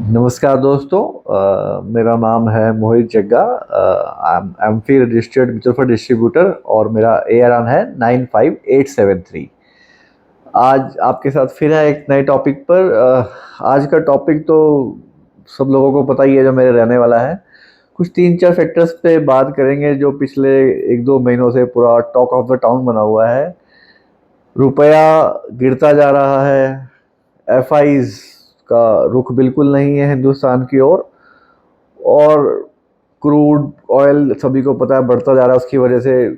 नमस्कार दोस्तों। मेरा नाम है Mohit Jagga. I AMFI registered mutual fund distributor और मेरा ARN है 95873। आज आपके साथ फिर है एक नए टॉपिक पर। आज का टॉपिक तो सब लोगों को पता ही है जो मेरे रहने वाला है। कुछ तीन चार फैक्टर्स पे बात करेंगे जो पिछले एक दो महीनों से पूरा टॉक ऑफ द टाउन बना हुआ है। रुपया गिरता जा रहा है, FIs का रुख बिल्कुल नहीं है हिंदुस्तान की ओर, और क्रूड ऑयल सभी को पता है बढ़ता जा रहा है। उसकी वजह से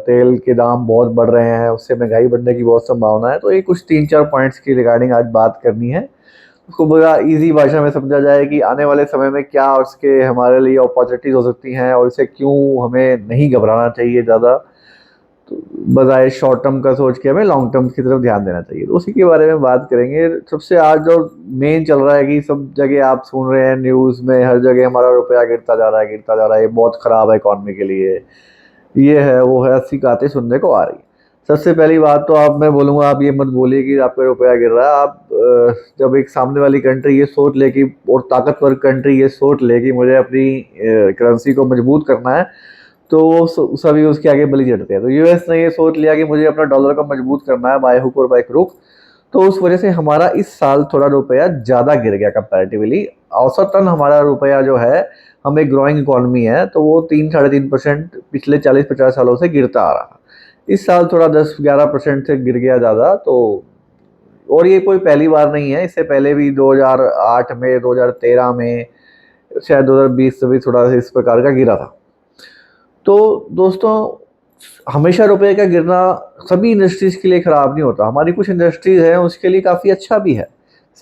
तेल के दाम बहुत बढ़ रहे हैं, उससे महंगाई बढ़ने की बहुत संभावना है। तो ये कुछ तीन चार पॉइंट्स की रिगार्डिंग आज बात करनी है। उसको बड़ा इजी भाषा में समझा जाए कि आने वाले समय में क्या उसके हमारे लिए अपॉर्चुनिटीज हो सकती हैं और इसे क्यों हमें नहीं घबराना चाहिए ज़्यादा। तो बजाय शॉर्ट टर्म का सोच के हमें लॉन्ग टर्म की तरफ ध्यान देना चाहिए, तो उसी के बारे में बात करेंगे। सबसे आज जो मेन चल रहा है कि सब जगह आप सुन रहे हैं न्यूज़ में, हर जगह हमारा रुपया गिरता जा रहा है, गिरता जा रहा है, ये बहुत ख़राब है इकॉनमी के लिए, ये है वो है, ऐसी बातें सुनने को आ रही है। सबसे पहली बात तो आप मैं बोलूँगा, आप ये मत बोलिए कि आपका रुपया गिर रहा है। आप जब एक सामने वाली कंट्री ये सोच ले कि, और ताकतवर कंट्री ये सोच ले कि मुझे अपनी करेंसी को मजबूत करना है, तो वो सभी उसके आगे बलि चढ़ते हैं। तो US ने ये सोच लिया कि मुझे अपना डॉलर को मजबूत करना है बाय हुक और बाय क्रुक। तो उस वजह से हमारा इस साल थोड़ा रुपया ज़्यादा गिर गया कंपैरेटिवली। औसतन हमारा रुपया जो है, हम एक ग्रोइंग इकोनॉमी है, तो वो 3-3.5% पिछले 40-50 सालों से गिरता आ रहा। इस साल थोड़ा 10-11% से गिर गया ज़्यादा। तो और ये कोई पहली बार नहीं है, इससे पहले भी 2008 में, 2013 में, शायद 2020 से भी थोड़ा इस प्रकार का गिरा था। तो दोस्तों, हमेशा रुपए का गिरना सभी इंडस्ट्रीज के लिए खराब नहीं होता। हमारी कुछ इंडस्ट्रीज हैं उसके लिए काफ़ी अच्छा भी है।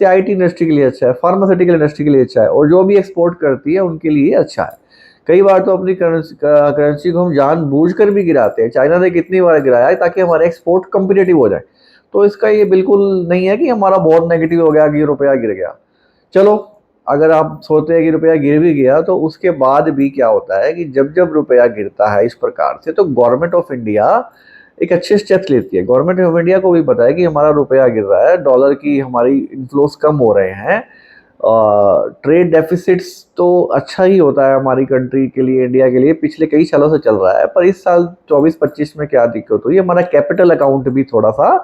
जैसे IT इंडस्ट्री के लिए अच्छा है, फार्मास्यूटिकल इंडस्ट्री के लिए अच्छा है, और जो भी एक्सपोर्ट करती है उनके लिए अच्छा है। कई बार तो अपनी करेंसी को हम जानबूझकर भी गिराते हैं। चाइना ने कितनी बार गिराया है ताकि हमारा एक्सपोर्ट कम्पिटेटिव हो जाए। तो इसका ये बिल्कुल नहीं है कि हमारा बहुत नेगेटिव हो गया कि रुपया गिर गया। चलो, अगर आप सोचते हैं कि रुपया गिर भी गया, तो उसके बाद भी क्या होता है कि जब जब रुपया गिरता है इस प्रकार से, तो गवर्नमेंट ऑफ इंडिया एक अच्छे स्टेप्स लेती है। गवर्नमेंट ऑफ इंडिया को भी पता है कि हमारा रुपया गिर रहा है, डॉलर की हमारी इन्फ्लोस कम हो रहे हैं, ट्रेड डेफिसिट्स तो अच्छा ही होता है हमारी कंट्री के लिए, इंडिया के लिए, पिछले कई सालों से चल रहा है। पर इस साल 24-25 में क्या दिक्कत हुई, हमारा कैपिटल अकाउंट भी थोड़ा सा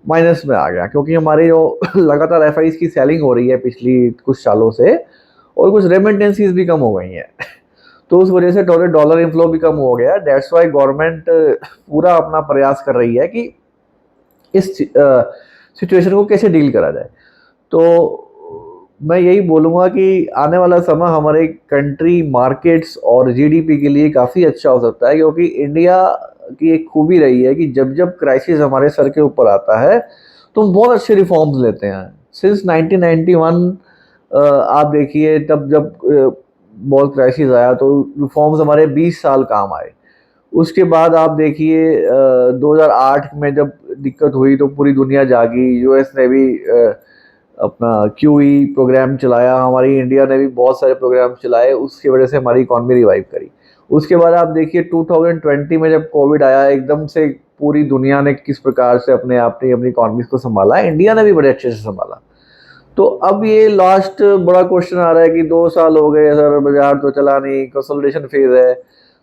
माइनस में आ गया, क्योंकि हमारी जो लगातार FIs की सेलिंग हो रही है पिछली कुछ सालों से, और कुछ रेमिटेंसीज भी कम हो गई हैं। तो उस वजह से डॉलर डॉलर इनफ्लो भी कम हो गया। दैट्स वाई गवर्नमेंट पूरा अपना प्रयास कर रही है कि इस सिचुएशन को कैसे डील करा जाए। तो मैं यही बोलूँगा कि आने वाला समय हमारे कंट्री मार्केट्स और GDP के लिए काफ़ी अच्छा हो सकता है, क्योंकि इंडिया की एक खूबी रही है कि जब जब क्राइसिस हमारे सर के ऊपर आता है तो हम बहुत अच्छे रिफॉर्म्स लेते हैं। सिंस 1991 आप देखिए, तब जब बहुत क्राइसिस आया तो रिफॉर्म्स हमारे 20 साल काम आए। उसके बाद आप देखिए 2008 में जब दिक्कत हुई तो पूरी दुनिया जागी। US ने भी अपना QE प्रोग्राम चलाया, हमारी इंडिया ने भी बहुत सारे प्रोग्राम चलाए, उसकी वजह से हमारी इकॉनमी रिवाइव करी। उसके बाद आप देखिए 2020 में जब कोविड आया, एकदम से पूरी दुनिया ने किस प्रकार से अपने अपनी इकॉनमी को संभाला, इंडिया ने भी बड़े अच्छे से संभाला। तो अब ये लास्ट बड़ा क्वेश्चन आ रहा है कि 2 साल हो गए सर, बाजार तो चला नहीं, कंसोलिडेशन फेज है।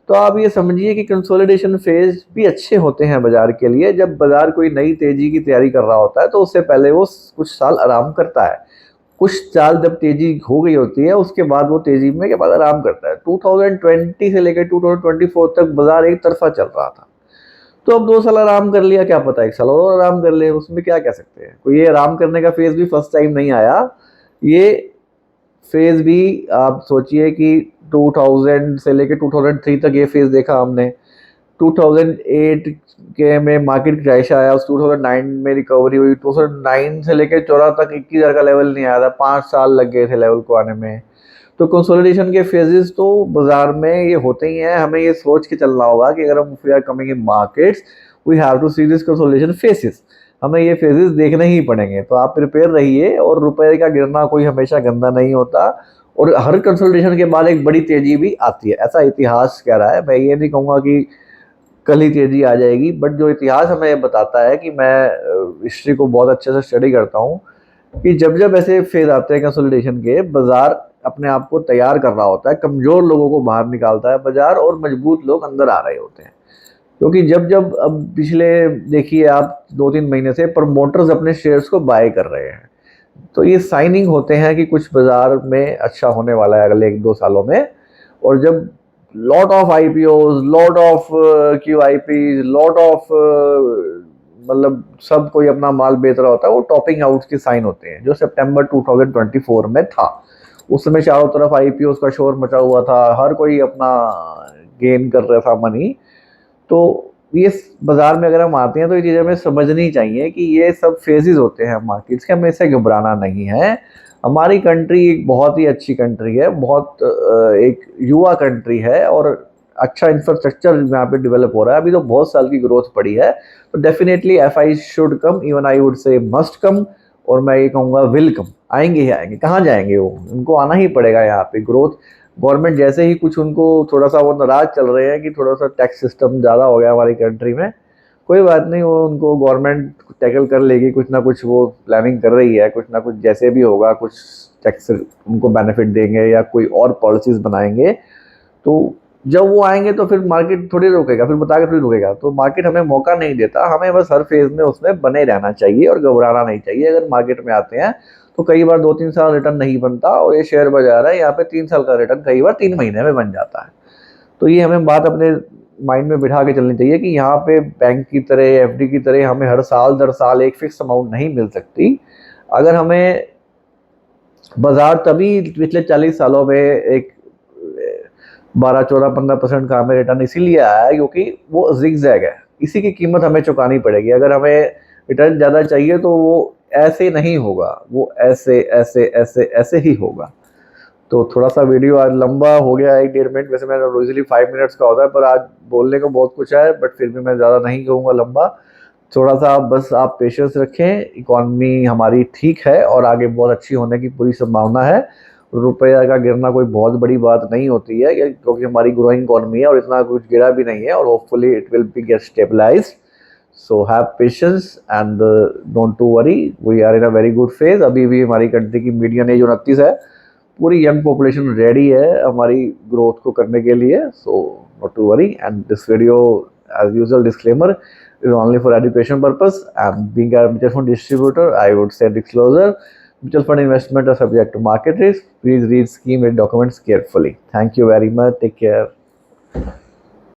तो आप ये समझिए कि कंसोलिडेशन फेज भी अच्छे होते हैं बाजार के लिए। जब बाजार कोई नई तेजी की तैयारी कर रहा होता है तो उससे पहले वो कुछ साल आराम करता है। कुछ साल जब तेजी हो गई होती है, उसके बाद वो तेजी में के बाद आराम करता है। 2020 से लेकर 2024 तक बाजार एक तरफा चल रहा था। तो अब 2 साल आराम कर लिया, क्या पता 1 साल और आराम कर ले, उसमें क्या कह सकते हैं। कोई ये आराम करने का फेज भी फर्स्ट टाइम नहीं आया। ये फेज भी आप सोचिए कि 2000 से लेकर 2003 तक ये फेज देखा हमने। 2008 के में मार्केट क्रैश आया, उस 2009 में रिकवरी हुई। 2009 से लेकर 14 तक 21,000 का लेवल नहीं आया था, 5 साल लग गए थे लेवल को आने में। तो कंसोलिडेशन के फेजेस तो बाजार में ये होते ही हैं। हमें ये सोच के चलना होगा कि अगर हम we are coming in markets, we have to see this consolidation phases. हमें ये फेजेस देखने ही पड़ेंगे। तो आप प्रिपेयर रहिए, और रुपए का गिरना कोई हमेशा गंदा नहीं होता, और हर कंसोलिडेशन के बाद एक बड़ी तेजी भी आती है, ऐसा इतिहास कह रहा है। मैं ये नहीं कहूँगा कि कल ही तेजी आ जाएगी, बट जो इतिहास हमें बताता है कि मैं हिस्ट्री को बहुत अच्छे से स्टडी करता हूँ, कि जब जब ऐसे फेज आते हैं कंसोलिडेशन के, बाजार अपने आप को तैयार कर रहा होता है, कमजोर लोगों को बाहर निकालता है बाजार और मजबूत लोग अंदर आ रहे होते हैं। क्योंकि जब जब अब पिछले देखिए आप 2-3 महीने से प्रमोटर्स अपने शेयर्स को बाय कर रहे हैं, तो ये साइनिंग होते हैं कि कुछ बाजार में अच्छा होने वाला है अगले 1-2 सालों में। और जब lot of IPO, lot of QIP, lot of मतलब सब कोई अपना माल बेच रहा होता है, वो टॉपिंग आउट के साइन होते हैं, जो सितंबर 2024 में था। उस समय चारों तरफ आईपीओ का शोर मचा हुआ था, हर कोई अपना गेन कर रहा था मनी। तो ये बाजार में अगर हम आते हैं तो ये चीज़ें हमें समझनी चाहिए कि ये सब फेजेस होते हैं मार्केट्स के, हमें इससे घबराना नहीं है। हमारी कंट्री एक बहुत ही अच्छी कंट्री है, बहुत एक युवा कंट्री है और अच्छा इंफ्रास्ट्रक्चर यहाँ पे डेवलप हो रहा है। अभी तो बहुत साल की ग्रोथ पड़ी है, तो definitely FI should come, even I would say must come. और मैं ये कहूँगा विल कम, आएंगे ही आएंगे, कहाँ जाएंगे वो, उनको आना ही पड़ेगा यहाँ पे। ग्रोथ गवर्नमेंट जैसे ही कुछ उनको थोड़ा सा वो नाराज चल रहे हैं कि थोड़ा सा टैक्स सिस्टम ज़्यादा हो गया हमारी कंट्री में, कोई बात नहीं, वो उनको गवर्नमेंट टैकल कर लेगी, कुछ ना कुछ वो प्लानिंग कर रही है, कुछ ना कुछ जैसे भी होगा, कुछ टैक्स उनको बेनिफिट देंगे या कोई और पॉलिसीज बनाएंगे। तो जब वो आएंगे तो फिर मार्केट थोड़ी रुकेगा, फिर बता के थोड़ी रुकेगा। तो मार्केट हमें मौका नहीं देता, हमें बस हर फेज में उसमें बने रहना चाहिए और घबराना नहीं चाहिए। अगर मार्केट में आते हैं तो कई बार 2-3 साल रिटर्न नहीं बनता, और ये शेयर बाजार है, यहाँ पे 3 साल का रिटर्न कई बार 3 महीने में बन जाता है। तो ये हमें बात अपने माइंड में बिठा के चलनी चाहिए कि यहाँ पे बैंक की तरह, एफडी की तरह हमें हर साल दर साल एक फिक्स अमाउंट नहीं मिल सकती। अगर हमें बाजार तभी पिछले 40 सालों में एक 12, 14, 15% का हमें रिटर्न इसीलिए आया है क्योंकि वो जिगजैग है, इसी की कीमत हमें चुकानी पड़ेगी। अगर हमें रिटर्न ज़्यादा चाहिए तो वो ऐसे नहीं होगा, वो ऐसे ऐसे ऐसे ऐसे ही होगा। तो थोड़ा सा वीडियो आज लंबा हो गया, 1-1.5 मिनट, वैसे मेरा यूजली 5 मिनट्स का होता है, पर आज बोलने को बहुत कुछ है, बट फिर भी मैं ज़्यादा नहीं कहूँगा लंबा। थोड़ा सा बस आप पेशेंस रखें, इकॉनमी हमारी ठीक है और आगे बहुत अच्छी होने की पूरी संभावना है। रुपये का गिरना कोई बहुत बड़ी बात नहीं होती है, क्योंकि हमारी ग्रोइंग इकॉनमी है और इतना कुछ गिरा भी नहीं है, और hopefully it will be get stabilized. So have patience and don't to worry, we are in a very good phase. अभी भी हमारी कंट्री की मीडियन एज 29 है, पूरी यंग पॉपुलेशन रेडी है हमारी ग्रोथ को करने के लिए। So not to worry, and this video as usual disclaimer is only for education purpose, and being a mutual fund distributor, I would say disclosure: mutual fund investment are subject to market risk. Please read scheme and documents carefully. Thank you very much, take care.